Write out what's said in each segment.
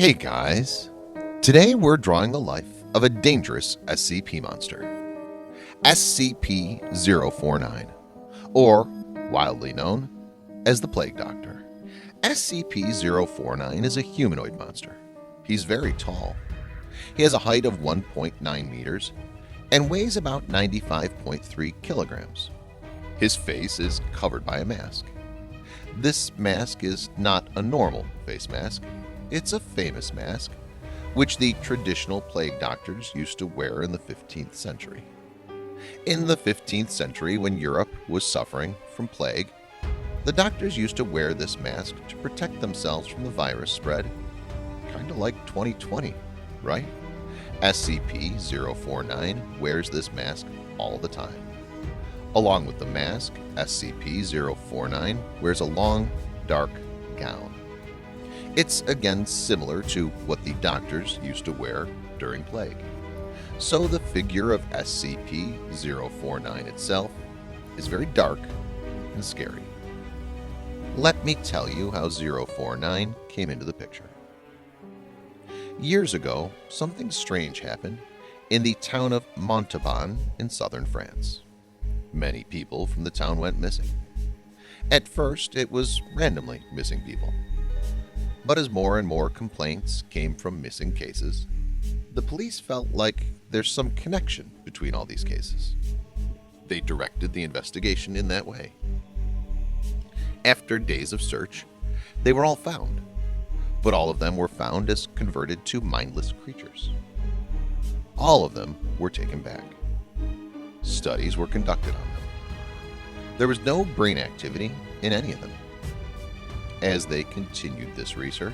Hey guys, today we're drawing the life of a dangerous SCP monster, SCP-049, or wildly known as the Plague Doctor. SCP-049 is a humanoid monster. He's very tall. He has a height of 1.9 meters and weighs about 95.3 kilograms. His face is covered by a mask. This mask is not a normal face mask. It's a famous mask, which the traditional plague doctors used to wear in the 15th century. In the 15th century, when Europe was suffering from plague, the doctors used to wear this mask to protect themselves from the virus spread, kind of like 2020, right? SCP-049 wears this mask all the time. Along with the mask, SCP-049 wears a long, dark gown. It's again similar to what the doctors used to wear during plague. So the figure of SCP-049 itself is very dark and scary. Let me tell you how 049 came into the picture. Years ago, something strange happened in the town of Montauban in southern France. Many people from the town went missing. At first, it was randomly missing people. But as more and more complaints came from missing cases, the police felt like there's some connection between all these cases. They directed the investigation in that way. After days of search, they were all found, but all of them were found as converted to mindless creatures. All of them were taken back. Studies were conducted on them. There was no brain activity in any of them. As they continued this research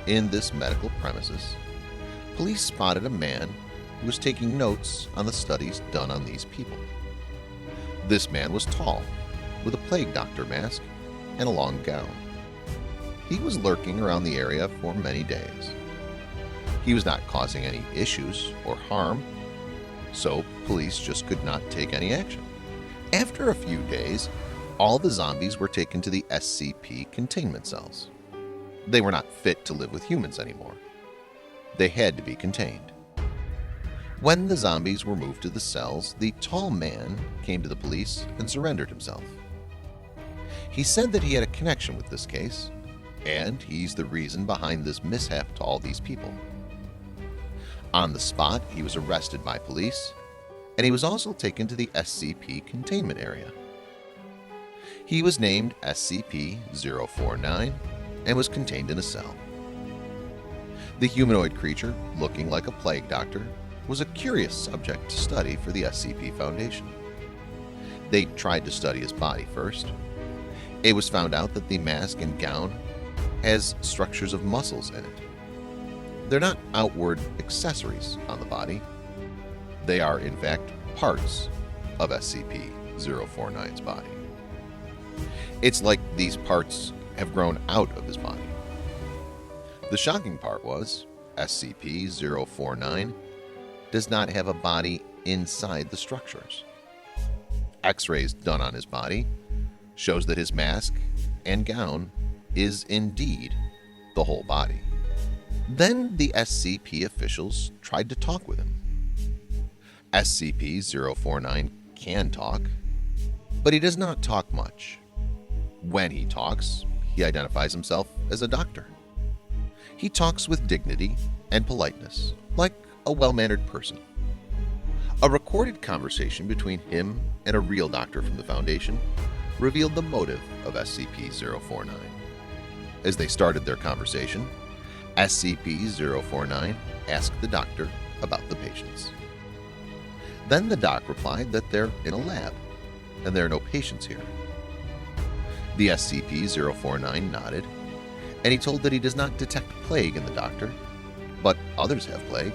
in this medical premises, police spotted a man who was taking notes on the studies done on these people. This man was tall, with a plague doctor mask and a long gown. He was lurking around the area for many days. He was not causing any issues or harm, so police just could not take any action. After a few days, all the zombies were taken to the SCP containment cells. They were not fit to live with humans anymore. They had to be contained. When the zombies were moved to the cells, the tall man came to the police and surrendered himself. He said that he had a connection with this case, and he's the reason behind this mishap to all these people. On the spot, he was arrested by police, and he was also taken to the SCP containment area. He was named SCP-049 and was contained in a cell. The humanoid creature, looking like a plague doctor, was a curious subject to study for the SCP Foundation. They tried to study his body first. It was found out that the mask and gown has structures of muscles in it. They're not outward accessories on the body. They are, in fact, parts of SCP-049's body. It's like these parts have grown out of his body. The shocking part was SCP-049 does not have a body inside the structures. X-rays done on his body shows that his mask and gown is indeed the whole body. Then the SCP officials tried to talk with him. SCP-049 can talk, but he does not talk much. When he talks, he identifies himself as a doctor. He talks with dignity and politeness, like a well-mannered person. A recorded conversation between him and a real doctor from the Foundation revealed the motive of SCP-049. As they started their conversation, SCP-049 asked the doctor about the patients. Then the doc replied that they're in a lab and there are no patients here. The SCP-049 nodded, and he told that he does not detect plague in the doctor, but others have plague.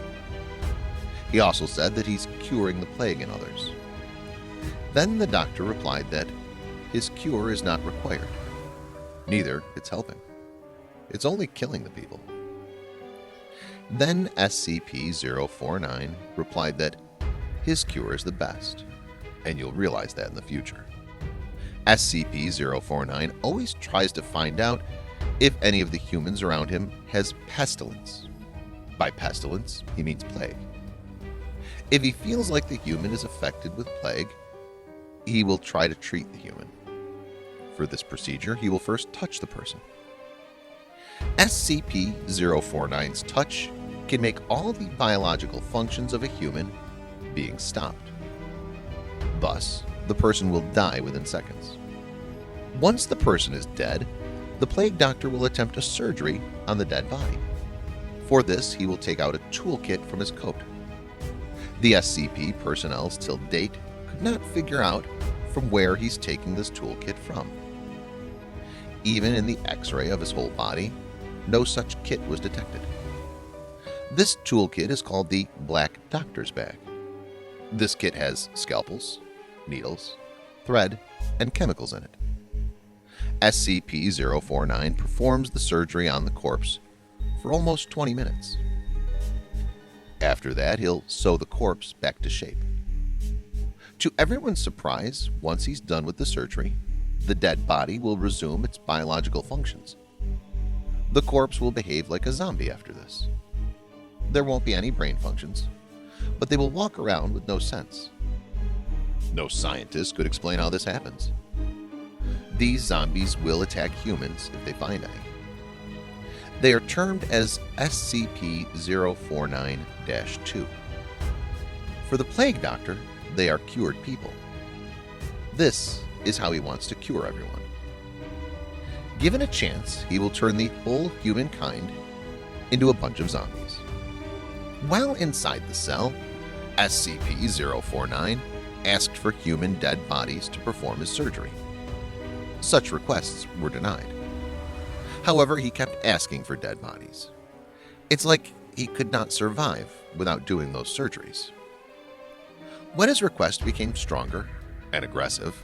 He also said that he's curing the plague in others. Then the doctor replied that his cure is not required. Neither it's helping. It's only killing the people. Then SCP-049 replied that his cure is the best, and you'll realize that in the future. SCP-049 always tries to find out if any of the humans around him has pestilence. By pestilence, he means plague. If he feels like the human is affected with plague, he will try to treat the human. For this procedure, he will first touch the person. SCP-049's touch can make all the biological functions of a human being stopped. Thus, the person will die within seconds. Once the person is dead, the plague doctor will attempt a surgery on the dead body. For this, he will take out a toolkit from his coat. The SCP personnel till date could not figure out from where he's taking this toolkit from. Even in the X-ray of his whole body, no such kit was detected. This toolkit is called the Black Doctor's Bag. This kit has scalpels, needles, thread, and chemicals in it. SCP-049 performs the surgery on the corpse for almost 20 minutes. After that, he'll sew the corpse back to shape. To everyone's surprise, once he's done with the surgery, the dead body will resume its biological functions. The corpse will behave like a zombie after this. There won't be any brain functions, but they will walk around with no sense. No scientist could explain how this happens. These zombies will attack humans if they find any. They are termed as SCP-049-2. For the Plague Doctor, they are cured people. This is how he wants to cure everyone. Given a chance, he will turn the whole humankind into a bunch of zombies. While inside the cell, SCP-049 asked for human dead bodies to perform his surgery. Such requests were denied. However, he kept asking for dead bodies. It's like he could not survive without doing those surgeries. When his request became stronger and aggressive,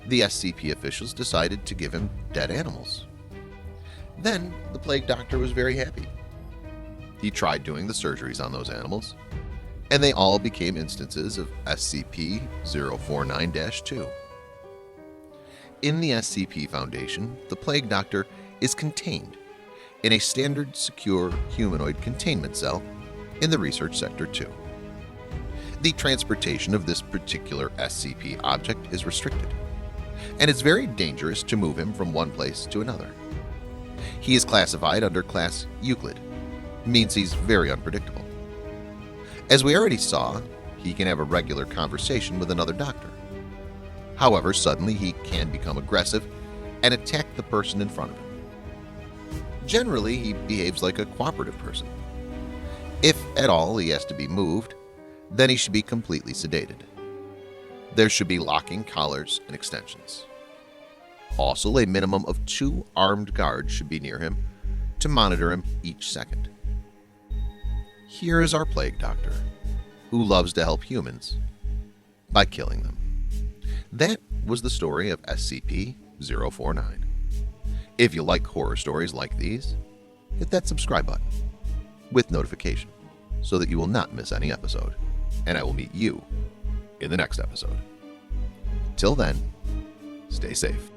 the SCP officials decided to give him dead animals. Then the Plague Doctor was very happy. He tried doing the surgeries on those animals, and they all became instances of SCP-049-2. In the SCP Foundation, the Plague Doctor is contained in a standard secure humanoid containment cell in the Research Sector 2. The transportation of this particular SCP object is restricted, and it's very dangerous to move him from one place to another. He is classified under Class Euclid, means he's very unpredictable. As we already saw, he can have a regular conversation with another doctor. However, suddenly he can become aggressive and attack the person in front of him. Generally, he behaves like a cooperative person. If at all he has to be moved, then he should be completely sedated. There should be locking collars and extensions. Also, a minimum of 2 armed guards should be near him to monitor him each second. Here is our Plague Doctor, who loves to help humans by killing them. That was the story of SCP-049. If you like horror stories like these, hit that subscribe button with notification so that you will not miss any episode, and I will meet you in the next episode. Till then, stay safe.